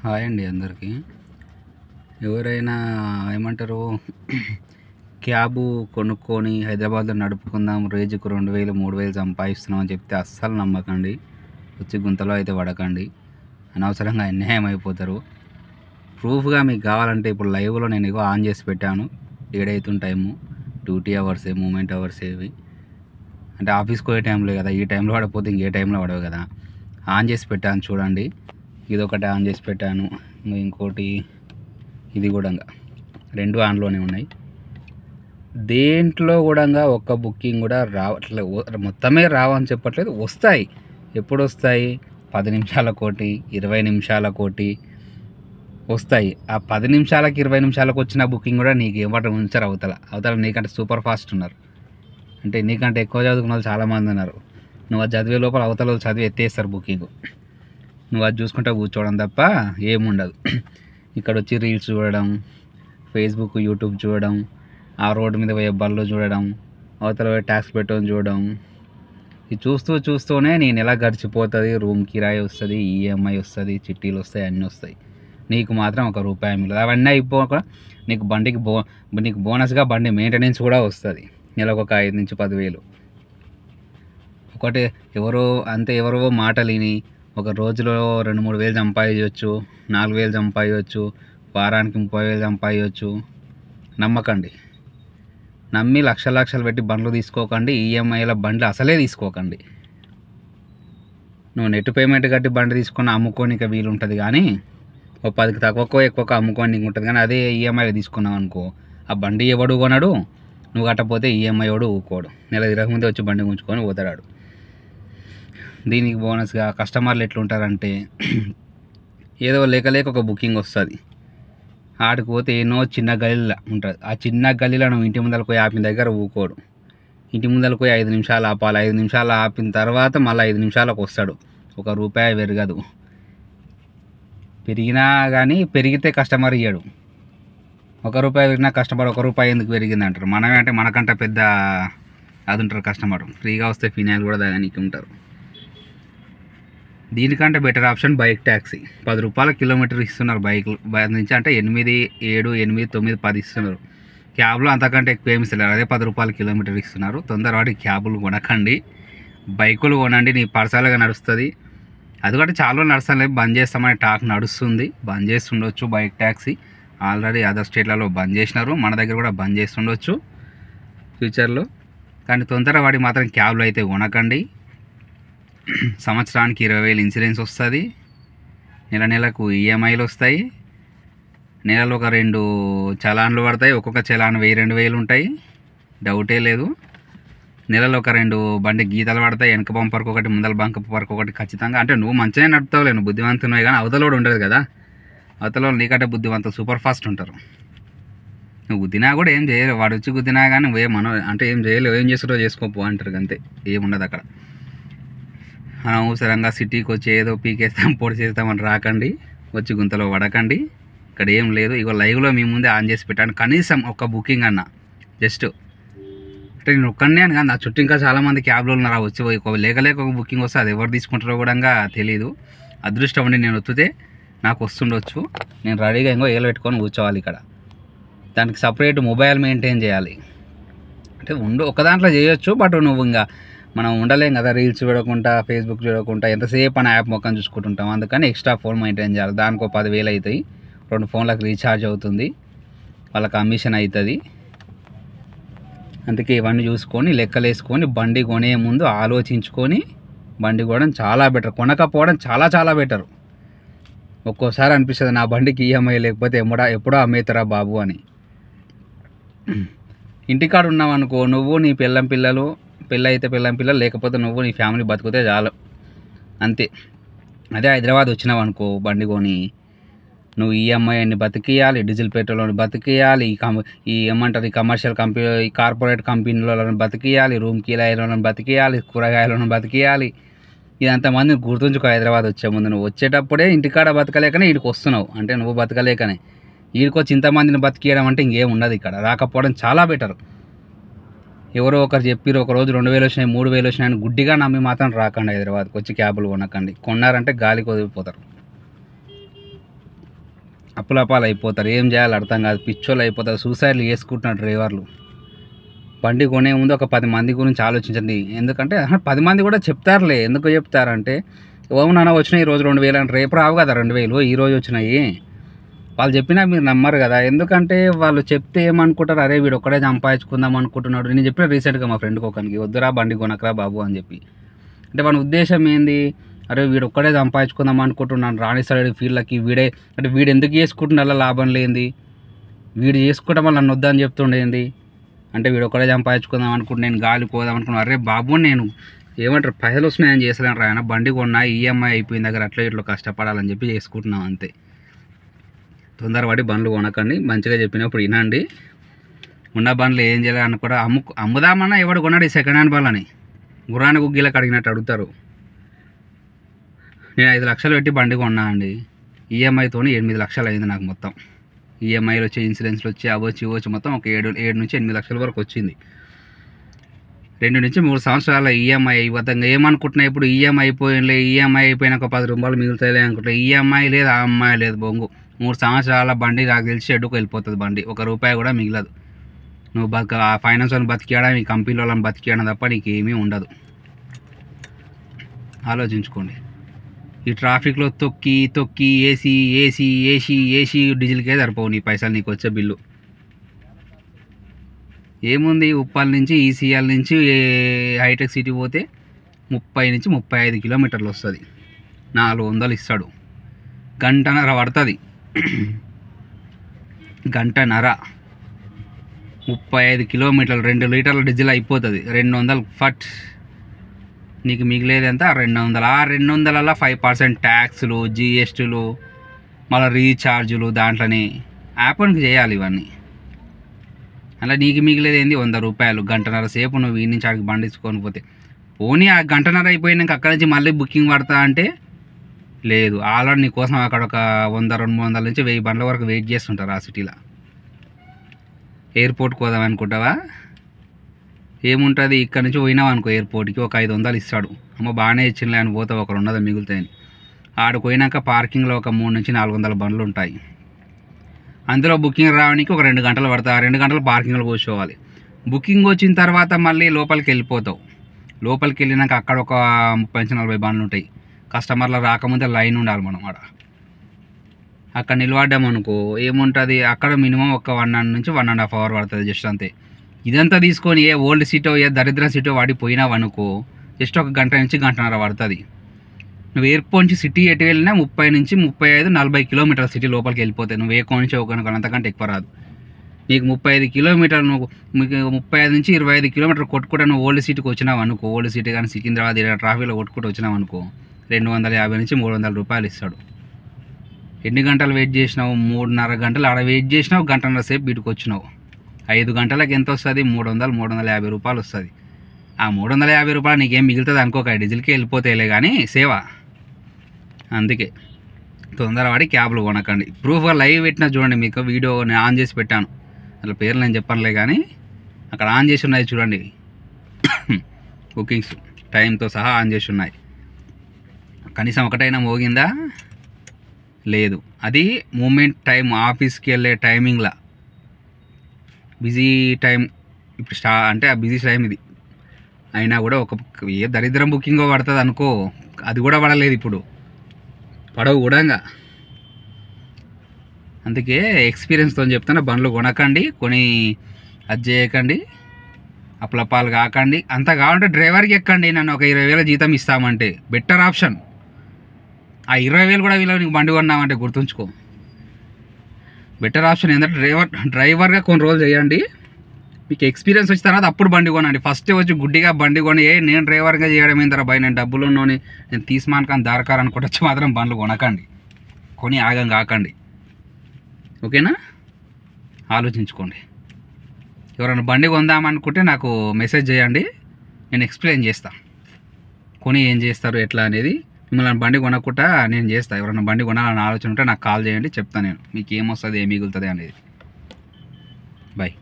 Hi అండి అందరికీ. ఎవరైనా ఏమంటారు క్యాబు కొనుక్కొని హైదరాబాద్లో నడుపుకుందాం, రోజుకు 2000 3000 సంపాదిస్తున్నాం అని చెప్తే అస్సలు నమ్మకండి. వచ్చి గుంతలో అయితే పడకండి, అనవసరంగా అన్యాయం అయిపోతారు. ప్రూఫ్గా మీకు కావాలంటే ఇప్పుడు లైవ్లో నేను ఇగో ఆన్ చేసి పెట్టాను. ఏడైతుంది time, duty hours, movement hours ఇవి. అంటే ఆఫీస్కి పోయే టైంలో కదా, ఈ టైంలో పడకపోతే ఇంకే టైంలో పడవు కదా. ఆన్ చేసి పెట్టాను చూడండి. ఇదొకటి ఆన్ చేసి పెట్టాను, ఇంకోటి ఇది కూడా రెండు ఆన్లోనే ఉన్నాయి. దేంట్లో కూడా ఒక్క బుకింగ్ కూడా రావట్లేదు. మొత్తమే రావని చెప్పట్లేదు, వస్తాయి. ఎప్పుడు వస్తాయి? 10 నిమిషాలకోటి, 20 నిమిషాలకోటి వస్తాయి. ఆ 10 నిమిషాలకి 20 నిమిషాలకు వచ్చిన బుకింగ్ కూడా నీకు ఏమంటారు ఉంచారు. అవతల నీకంటే సూపర్ ఫాస్ట్ ఉన్నారు. అంటే నీకంటే ఎక్కువ చదువుకున్న వాళ్ళు చాలామంది ఉన్నారు. నువ్వు అది చదివే లోపల అవతల చదివి ఎత్తేస్తారు బుకింగ్. నువ్వు అది చూసుకుంటా కూర్చోవడం తప్ప ఏముండదు. ఇక్కడ వచ్చి రీల్స్ చూడడం, ఫేస్బుక్ యూట్యూబ్ చూడడం, ఆ రోడ్డు మీద పోయే బళ్ళు చూడడం, అవతల పోయి ట్యాక్స్ పెట్టడం చూడడం, ఇది చూస్తూనే నేను ఎలా గడిచిపోతుంది. రూమ్ కిరాయి వస్తుంది, ఈఎంఐ వస్తుంది, చిట్టీలు వస్తాయి, అన్నీ వస్తాయి. నీకు మాత్రం ₹1 మిగలదు. అవన్నీ అయిపోక నీకు నీకు బోనస్గా బండి మెయింటెనెన్స్ కూడా వస్తుంది. నెలకు ఒక 5 నుంచి 10,000. ఒకటి ఎవరో మాటలు విని ఒక రోజులో 2-3 వేలు సంపాదించవచ్చు, 4 వేలు సంపాదించవచ్చు, వారానికి 30 వేలు సంపాదించవచ్చు. నమ్మకండి. నమ్మి లక్షలు పెట్టి బండ్లు తీసుకోకండి. ఈఎంఐల బండ్లు అసలే తీసుకోకండి. నువ్వు నెట్ పేమెంట్ కట్టి బండి తీసుకుని అమ్ముకోనికి వీలు ఉంటుంది, కానీ ఓ 10కి తక్కువ ఎక్కువ అమ్ముకోనికి ఉంటుంది. కానీ అదే ఈఎంఐలో తీసుకున్నావు అనుకో, ఆ బండి ఎవడు కొనడు, నువ్వు కట్టకపోతే ఈఎంఐ వాడు ఊకోడు. నెల తిరగకముందే వచ్చి బండి ఉంచుకొని పోతాడు. దీనికి బోనస్గా కస్టమర్లు ఎట్లుంటారంటే, ఏదో లేక ఒక బుకింగ్ వస్తుంది, ఆడికి పోతే ఏనో చిన్న గల్లీలో ఉంటుంది. ఆ చిన్న గల్లీలో నువ్వు ఇంటి ముందరకు పోయి ఆపిన దగ్గర ఊకోడు. ఇంటి ముందరకు పోయి 5 నిమిషాలు ఆపాలి. 5 నిమిషాలు ఆపిన తర్వాత మళ్ళీ 5 నిమిషాలకు వస్తాడు. ₹1 పెరగదు. పెరిగినా కానీ పెరిగితే కస్టమర్ ఇయ్యడు. ₹1 పెరిగినా కస్టమర్ ₹1 ఎందుకు పెరిగింది అంటారు. మనమే అంటే మనకంటే పెద్ద అది ఉంటారు కస్టమర్. ఫ్రీగా వస్తే ఫినాయిల్ కూడా దానికి ఉంటారు. దీనికంటే better option bike taxi. ₹10 kilometre ఇస్తున్నారు బైక్ నుంచి. అంటే 8, 7, 8, 9, 10 ఇస్తున్నారు. క్యాబ్లో అంతకంటే ఎక్కువ ఏమి ఇస్తున్నారు. అదే ₹10 కిలోమీటర్ ఇస్తున్నారు. తొందరపాటి క్యాబులు కొనకండి, బైకులు కొనండి. నీ పర్సనల్గా నడుస్తుంది. అది కూడా చాలా నడుస్తాను, బంద్ చేస్తామని టాక్ నడుస్తుంది. బంద్ చేస్తుండొచ్చు బైక్ ట్యాక్సీ. ఆల్రెడీ అదర్ స్టేట్లలో బంద్ చేసినారు, మన దగ్గర కూడా బంద్ చేస్తుండొచ్చు ఫ్యూచర్లో. కానీ తొందరపాటి మాత్రం క్యాబ్లో అయితే కొనకండి. సంవత్సరానికి 20,000 ఇన్సూరెన్స్ వస్తుంది. నెలకు ఈఎంఐలు వస్తాయి. నెలలో ఒక 2 చలాన్లు పడతాయి. ఒక్కొక్క చలాన్ 1000-2000 ఉంటాయి, డౌటే లేదు. నెలలో ఒక 2 బండి గీతలు పడతాయి. వెనక బంపర్కి ఒకటి, ముందల బంపర్కి ఒకటి ఖచ్చితంగా. అంటే నువ్వు మంచిగా నడుపుతావులే, నువ్వు బుద్ధివంతున్నాయి, కానీ అవతలోడు ఉండదు కదా. అవతల నీకంటే బుద్ధివంతులు సూపర్ ఫాస్ట్ ఉంటారు. నువ్వు గుద్దినా కూడా ఏం చేయలేవు. వాడు వచ్చి గుద్దినా కానీ అంటే ఏం చేయలేవు. ఏం చేస్తారో చేసుకోపో అంటారు, అంతే. ఏముండదు అక్కడ. అనవసరంగా సిటీకి వచ్చి ఏదో పీకేస్తాం పొడి చేస్తామని రాకండి, వచ్చి గుంతలో పడకండి. ఇక్కడ ఏం లేదు. ఇగో లైవ్లో మీ ముందే ఆన్ చేసి పెట్టాను. కనీసం ఒక బుకింగ్ అన్న, జస్ట్ అంటే నేను ఒక్కనే అని కాదు, నా చుట్టూ ఇంకా చాలామంది క్యాబ్లో ఉన్నారు. వచ్చి లేక ఒక బుకింగ్ వస్తే అది ఎవరు తీసుకుంటారో కూడా తెలియదు. అదృష్టం ఉండి నేను వస్తే నాకు వస్తుండొచ్చు. నేను రెడీగా ఇంకో ఏలు పెట్టుకొని కూర్చోవాలి ఇక్కడ. దానికి సపరేట్ మొబైల్ మెయింటైన్ చేయాలి. అంటే ఒక దాంట్లో చేయొచ్చు, బట్ నువ్వు ఇంకా మనం ఉండలేం కదా. రీల్స్ చూడకుండా, ఫేస్బుక్ చూడకుండా ఎంతసేపు అని యాప్ మొక్కని చూసుకుంటుంటాం. అందుకని ఎక్స్ట్రా ఫోన్ మెయింటైన్ చేయాలి. దానికి 10,000 అవుతాయి. 2 ఫోన్లకు రీఛార్జ్ అవుతుంది, వాళ్ళ కమిషన్ అవుతుంది. అందుకే ఇవన్నీ చూసుకొని లెక్కలేసుకొని బండి కొనే ముందు ఆలోచించుకొని బండి కొనడం చాలా బెటర్. కొనకపోవడం చాలా బెటర్. ఒక్కోసారి అనిపిస్తుంది, నా బండికి ఈఎంఐ లేకపోతే ఎప్పుడో అమ్మేతారా బాబు అని. ఇంటికాడ ఉన్నావు అనుకో, నువ్వు నీ పిల్లలు, పెళ్ళి పిల్లలు, లేకపోతే నువ్వు నీ ఫ్యామిలీ బతికితే చాలు, అంతే. అదే హైదరాబాద్ వచ్చినావు అనుకో, బండి కొని నువ్వు ఈఎంఐ అన్ని బతికేయాలి, డీజిల్ పెట్రోల్ బతికేయాలి, ఈ ఏమంటారు ఈ కమర్షియల్ కంపెనీ, ఈ కార్పొరేట్ కంపెనీలను బతికేయాలి, రూమ్ కిరాయిలను బతికేయాలి, కూరగాయలను బతికేయాలి. ఇదంతా మంది గుర్తుంచుకో. హైదరాబాద్ వచ్చే ముందు నువ్వు వచ్చేటప్పుడే ఇంటికాడ బతకలేకనే వీడికి వస్తున్నావు, అంటే నువ్వు బతకలేకనే. వీడికి వచ్చి ఇంతమందిని బతికేయడం అంటే ఇంకేం ఉండదు. ఇక్కడ రాకపోవడం చాలా బెటర్. ఎవరో ఒకరు చెప్పిరు, ఒక రోజు 2,000 వచ్చినాయి, 3,000 వచ్చినాయని గుడ్డిగా నమ్మి మాత్రం రాకండి. హైదరాబాద్కి వచ్చి క్యాబులు కొనకండి. కొన్నారంటే గాలికి వదిలిపోతారు. అప్పులపాలు అయిపోతారు, ఏం చేయాలో అర్థం కాదు, పిచ్చోళ్ళు అయిపోతారు, సూసైడ్లు చేసుకుంటున్నారు డ్రైవర్లు. బండి కొనే ముందు ఒక 10 మంది గురించి ఆలోచించండి. ఎందుకంటే 10 మంది కూడా చెప్తారులే, ఎందుకు చెప్తారంటే ఓమనన్నా వచ్చినాయి ఈరోజు 2000 అంటే రేపు రావు కదా 2000, ఈరోజు వచ్చినాయి. వాళ్ళు చెప్పినా మీరు నమ్మరు కదా, ఎందుకంటే వాళ్ళు చెప్తే ఏమనుకుంటారు, అరే వీడు ఒక్కడే సంపాదించుకుందాం అనుకుంటున్నాడు. నేను చెప్పిన రీసెంట్గా మా ఫ్రెండ్కి ఒకరికి, వద్దురా బండి కొనకరా బాబు అని చెప్పి. అంటే వాని ఉద్దేశం ఏంది, అరే వీడు ఒక్కడే సంపాదించుకుందాం అనుకుంటున్నాను, రాణిస్తాడు ఫీల్డ్లకి, వీడే అంటే వీడు ఎందుకు చేసుకుంటున్నా లాభం లేనిది, వీడు చేసుకోవడం వల్ల నన్ను వద్దని చెప్తుండేది. అంటే వీడు ఒక్కడే సంపాదించుకుందాం అనుకుంటు, నేను గాలి పోదాం అనుకున్నాను. అరే బాబు నేను ఏమంటారు పైసలు వస్తున్నాయని చేస్తలేను రా, ఆయన బండి కొన్నా ఈఎంఐ అయిపోయిన దగ్గర అట్లా ఇట్లా కష్టపడాలని చెప్పి చేసుకుంటున్నాం అంతే. తొందరపడి బండ్లు కొనకండి, మంచిగా చెప్పినప్పుడు వినండి. ఉన్న బండ్లు ఏం చేయాలి అనుకూడా అమ్ముదామన్నా ఎవడు కొన్నాడు ఈ సెకండ్ హ్యాండ్ బండ్లని, గుర్రాన్ని గుగ్గిలకు అడిగినట్టు అడుగుతారు. నేను 5 లక్షలు పెట్టి బండి కొన్నా అండి, ఈఎంఐతో 8 లక్షలు అయింది నాకు మొత్తం. ఈఎంఐలు వచ్చి ఇన్సూరెన్స్లు వచ్చి అవచ్చి ఇవ్వచ్చు మొత్తం ఒక 7 నుంచి 8 లక్షల వరకు వచ్చింది. 2 నుంచి 3 సంవత్సరాల ఈఎంఐ ఇవ్వతంగా ఏమనుకుంటున్నా, ఇప్పుడు ఈఎంఐ అయిపోయినలే, ఈఎంఐ అయిపోయినా ఒక 10 రూపాయలు మిగులుతాయిలే అనుకుంటా. ఈఎంఐ లేదు, ఆ అమ్మాయి లేదు, బొంగు. 3 సంవత్సరాల బండి నాకు తెలిసి షెడ్డుకు వెళ్ళిపోతుంది బండి, 1 రూపాయి కూడా మిగలదు. నువ్వు ఫైనాన్స్ వాళ్ళని బతికేయడం, ఈ కంపెనీ వాళ్ళని బతికేయడం తప్ప నీకు ఏమీ ఉండదు. ఆలోచించుకోండి. ఈ ట్రాఫిక్లో తొక్కి తొక్కి ఏసీ ఏసీ ఏసీ ఏసీ డీజిల్కే సరిపోవు నీ పైసలు, నీకు వచ్చే బిల్లు. ఏముంది, ఉప్పల్ నుంచి ఈసీఎల్ నుంచి హైటెక్ సిటీ పోతే 30 నుంచి 35 కిలోమీటర్లు వస్తుంది, 400 ఇస్తాడు. గంటన్నర పడుతుంది, గంటన్నర 35 కిలోమీటర్లు, 2 లీటర్ల డీజిల్ అయిపోతుంది. 200 ఫట్, నీకు మిగిలేదు ఎంత 200. ఆ 200లలో 5% ట్యాక్స్లు, జిఎస్టీలు, మళ్ళీ రీఛార్జులు, దాంట్లోనే యాప్కి చేయాలి ఇవన్నీ. అలా నీకు మిగిలేదు ఏంది 100 రూపాయలు. గంటన్నర సేపు నువ్వు ఈ నుంచి ఆడికి బండించుకొని పోతే, పోనీ ఆ గంటన్నర అయిపోయినాక అక్కడి నుంచి మళ్ళీ బుకింగ్ పడతా అంటే లేదు. ఆల్రెడీ నీ కోసం అక్కడ ఒక 100-200 నుంచి 1000 బండ్ల వరకు వెయిట్ చేస్తుంటారు ఆ సిటీలో. ఎయిర్పోర్ట్కి పోదాం అనుకుంటావా, ఏముంటుంది, ఇక్కడ నుంచి పోయినావు అనుకో ఎయిర్పోర్ట్కి ఒక 500 ఇస్తాడు. అమ్మ బాగానే ఇచ్చిందిలే అని పోతావు, ఒక 200 మిగులుతాయని. ఆడికి పోయినాక పార్కింగ్లో ఒక 300 నుంచి 400 బండ్లు ఉంటాయి. అందులో బుకింగ్ రావడానికి ఒక 2 గంటలు పడతాయి. 2 గంటలు పార్కింగ్లో కూర్చోవాలి. బుకింగ్ వచ్చిన తర్వాత మళ్ళీ లోపలికి వెళ్ళిపోతావు. లోపలికి వెళ్ళినాక అక్కడ ఒక 30 నుంచి 40 బండ్లు ఉంటాయి. కస్టమర్లు రాకముందే లైన్ ఉండాలి మనం ఆడ. అక్కడ నిలబడ్డామనుకో ఏముంటుంది, అక్కడ మినిమం ఒక 1 నుంచి 1.5 అవర్ పడుతుంది జస్ట్ అంతే. ఇదంతా తీసుకొని ఏ ఓల్డ్ సీటో ఏ దరిద్ర సీటో వాడి పోయినావు అనుకో జస్ట్ ఒక గంట నుంచి గంటన్నర పడుతుంది. నువ్వు ఎయిర్పోర్ట్ నుంచి సిటీ ఎటు వెళ్ళినా 30 నుంచి 35-40 కిలోమీటర్ల సిటీ లోపలికి వెళ్ళిపోతాయి. నువ్వు ఏ కోన్ నుంచి ఒక అంతకంటే ఎక్కువ రాదు. నీకు 35 కిలోమీటర్లు, నువ్వు మీకు 35 నుంచి 25 కిలోమీటర్లు కొట్టుకుంటా నువ్వు ఓల్డ్ సిటీకి వచ్చినావు అనుకో, ఓల్డ్ సిటీ కానీ సికింద్రాబాద్ ట్రాఫిక్లో కొట్టుకుంటూ వచ్చినావు అనుకో 250 నుంచి 300 రూపాయలు ఇస్తాడు. ఎన్ని గంటలు వెయిట్ చేసినావు, 3.5 గంటలు ఆడ వెయిట్ చేసినావు, గంటన్నర సేపు వీటికి వచ్చినావు. 5 గంటలకు ఎంత వస్తుంది, 300-350 రూపాయలు వస్తుంది. ఆ 350 రూపాయలు నీకేం మిగులుతుంది అనుకోక, డీజిల్కి వెళ్ళిపోతాయిలే కానీ సేవ. అందుకే తొందరపడి క్యాబ్లు కొనకండి. ప్రూఫ్గా లైవ్ పెట్టినా చూడండి, మీకు వీడియో నేను ఆన్ చేసి పెట్టాను, అట్లా పేర్లు నేను చెప్పనులే కానీ అక్కడ ఆన్ చేసి ఉన్నాయి చూడండి. బుకింగ్స్ టైంతో సహా ఆన్ చేసి ఉన్నాయి. కనీసం ఒకటైనా మోగిందా లేదు. అది మూమెంట్ టైం, ఆఫీస్కి వెళ్ళే టైమింగ్లా బిజీ టైం. ఇప్పుడు అంటే ఆ బిజీ టైం ఇది అయినా కూడా ఒక ఏ దరిద్రం బుకింగ్ పడుతుంది అనుకో, అది కూడా పడలేదు ఇప్పుడు, పడవు కూడా. అందుకే ఎక్స్పీరియన్స్తో చెప్తాను, బండ్లు కొనకండి, కొని అది చేయకండి, అప్లపాలు కాకండి. అంత కావాలంటే డ్రైవర్కి ఎక్కండి, నన్ను ఒక 20,000 జీతం ఇస్తామంటే బెటర్ ఆప్షన్. ఆ 20,000 కూడా వీళ్ళు నీకు బండి కొన్నామంటే గుర్తుంచుకో, బెటర్ ఆప్షన్. ఏంటంటే డ్రైవర్గా కొన్ని రోజులు చేయండి, మీకు ఎక్స్పీరియన్స్ వచ్చిన తర్వాత అప్పుడు బండి కొనండి. ఫస్ట్ వచ్చి గుడ్డిగా బండి కొని నేను డ్రైవర్గా చేయడం ఏంటారా భయ, నేను డబ్బులు ఉన్నోని నేను తీసుమానకాని దారకారు అనుకుంటే వచ్చి మాత్రం బండ్లు కొనకండి, కొని ఆగం కాకండి. ఓకేనా, ఆలోచించుకోండి. ఎవరైనా బండి కొందామనుకుంటే నాకు మెసేజ్ చేయండి, నేను ఎక్స్ప్లెయిన్ చేస్తాను కొని ఏం చేస్తారు ఎట్లా అనేది. మిమ్మల్ని బండి కొనకుండా నేను చేస్తాను. ఎవరైనా బండి కొనాలని ఆలోచన ఉంటే నాకు కాల్ చేయండి, చెప్తాను నేను మీకు ఏమొస్తుంది ఏం మిగులుతుంది అనేది. బాయ్.